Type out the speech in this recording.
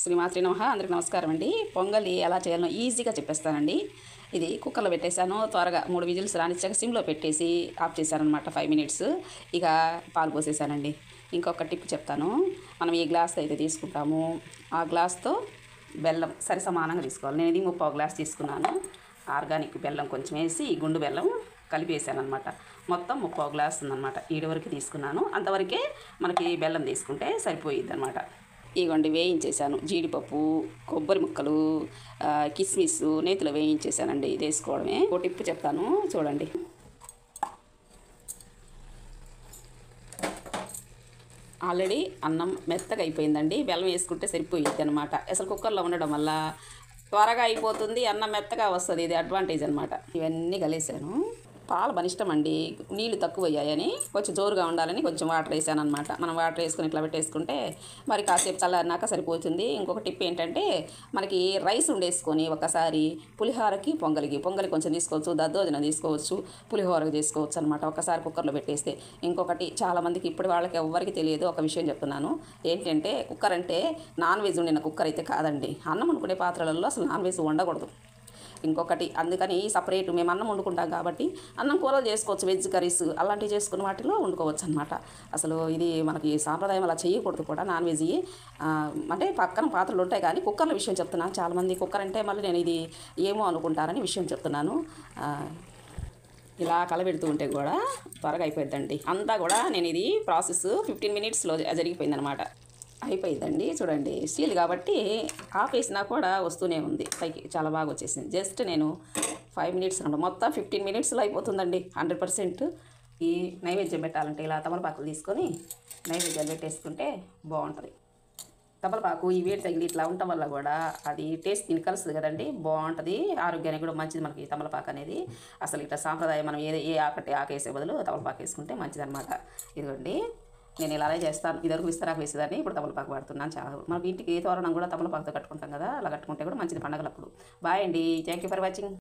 శ్రీమాత్రి నమః. అందరికి నమస్కారం అండి. పొంగలి ఎలా చేయాలో ఈజీగా చెప్పేస్తానండి. ఇది కుక్కర్లో పెట్టేశాను. త్వరగా 3 విజిల్స్ రానిచ్చాక సిమ్లో పెట్టేసి ఆఫ్ చేశానమాట 5 మినిట్స్. ఇక పాలు పోసేసానండి. ఇంకొక టిప్ చెప్తాను. మనం ఏ గ్లాస్తో అయితే తీసుకుంటామో ఆ గ్లాస్తో బెల్లం సరి సమానంగా తీసుకోవాలి. నేను ఇది 3/4 గ్లాస్ తీసుకున్నాను. ఆర్గానిక్ బెల్లం కొంచెం వేసి గుండు బెల్లం కలిపేసాను అనమాట. మొత్తం 3/4 గ్లాస్ ఉందన్నమాట. 7 వరకు తీసుకున్నాను. అంతవరకే మనకి బెల్లం తీసుకుంటే సరిపోయిద్ది అనమాట. ఇగోండి వేయించేసాను. జీడిపప్పు, కొబ్బరి ముక్కలు, కిస్మిస్ నేతిలో వేయించేసానండి. ఇది వేసుకోవడమే. ఒక టిప్ చెప్తాను చూడండి. ఆల్రెడీ అన్నం మెత్తగా అయిపోయిందండి. బెల్లం వేసుకుంటే సరిపోయిద్ది అనమాట. అసలు కుక్కర్లో ఉండడం వల్ల త్వరగా అయిపోతుంది, అన్నం మెత్తగా వస్తుంది. ఇది అడ్వాంటేజ్ అనమాట. ఇవన్నీ కలిసాను. పాలు బనిష్టం అండి. నీళ్ళు తక్కువ అయ్యాయని కొంచెం జోరుగా ఉండాలని కొంచెం వాటర్ వేసాను అనమాట. మనం వాటర్ వేసుకొని ఇట్లా పెట్టేసుకుంటే మరి కాసేపు చల్లారినాక సరిపోతుంది. ఇంకొక టిప్ ఏంటంటే మనకి రైస్ ఉండేసుకొని ఒకసారి పులిహోరకి పొంగలి కొంచెం తీసుకోవచ్చు, దద్దోజనం తీసుకోవచ్చు, పులిహోరకి తీసుకోవచ్చు అనమాట. ఒకసారి కుక్కర్లో పెట్టేస్తే. ఇంకొకటి చాలామందికి ఇప్పుడు వాళ్ళకి ఎవ్వరికి తెలియదు ఒక విషయం చెప్తున్నాను. ఏంటంటే కుక్కర్ అంటే నాన్ వెజ్ ఉండిన కుక్కర్ అయితే కాదండి. అన్నం వండుకునే పాత్రలలో అసలు నాన్ వెజ్ వండకూడదు. ఇంకొకటి అందుకని సపరేట్ మేము అన్నం వండుకుంటాం కాబట్టి అన్నం కూరలు చేసుకోవచ్చు, వెజ్ కర్రీస్ అలాంటివి చేసుకున్న వాటిలో వండుకోవచ్చు అనమాట. అసలు ఇది మనకి సాంప్రదాయం అలా చేయకూడదు కూడా. నాన్ వెజ్ అంటే పక్కన పాత్రలు ఉంటాయి కానీ కుక్కర్ల విషయం చెప్తున్నాను. చాలామంది కుక్కర్ అంటే మళ్ళీ నేను ఇది ఏమో అనుకుంటారని విషయం చెప్తున్నాను. ఇలా కలబెడుతూ ఉంటే కూడా త్వరగా అయిపోద్దండి. అంతా కూడా నేను ఇది ప్రాసెస్ 15 మినిట్స్లో జరిగిపోయిందనమాట. అయిపోయిందండి. చూడండి స్టీల్ కాబట్టి ఆపేసినా కూడా వస్తూనే ఉంది పైకి. చాలా బాగా వచ్చేసింది. జస్ట్ నేను 5 మినిట్స్ మొత్తం 15 మినిట్స్లో అయిపోతుందండి 100%. ఈ నైవేద్యం పెట్టాలంటే ఇలా తమలపాకులు తీసుకొని నైవేద్యం పెట్టేసుకుంటే బాగుంటుంది. తమలపాకు ఈ వేడి తగిలి ఇట్లా ఉండటం వల్ల కూడా అది టేస్ట్ దీనికి కలుస్తుంది కదండి, బాగుంటుంది. ఆరోగ్యానికి కూడా మంచిది మనకి తమలపాకు అనేది. అసలు ఇట్లా సాంప్రదాయం మనం ఏ ఆకేసే బదులు తమలపాకు వేసుకుంటే మంచిదన్నమాట. ఇదిగోండి నేను ఇలానే చేస్తాను. ఇదివరకు విస్తరాకు వేసేదాన్ని, ఇప్పుడు తమలపాకు వాడుతున్నాను. చాలా మనకి ఇంటికి తోరణం కూడా తమలపాకుతో కట్టుకుంటాం కదా, అలా కట్టుకుంటే కూడా మంచిది పండగలప్పుడు. బాయ్ అండి. Thank you for watching.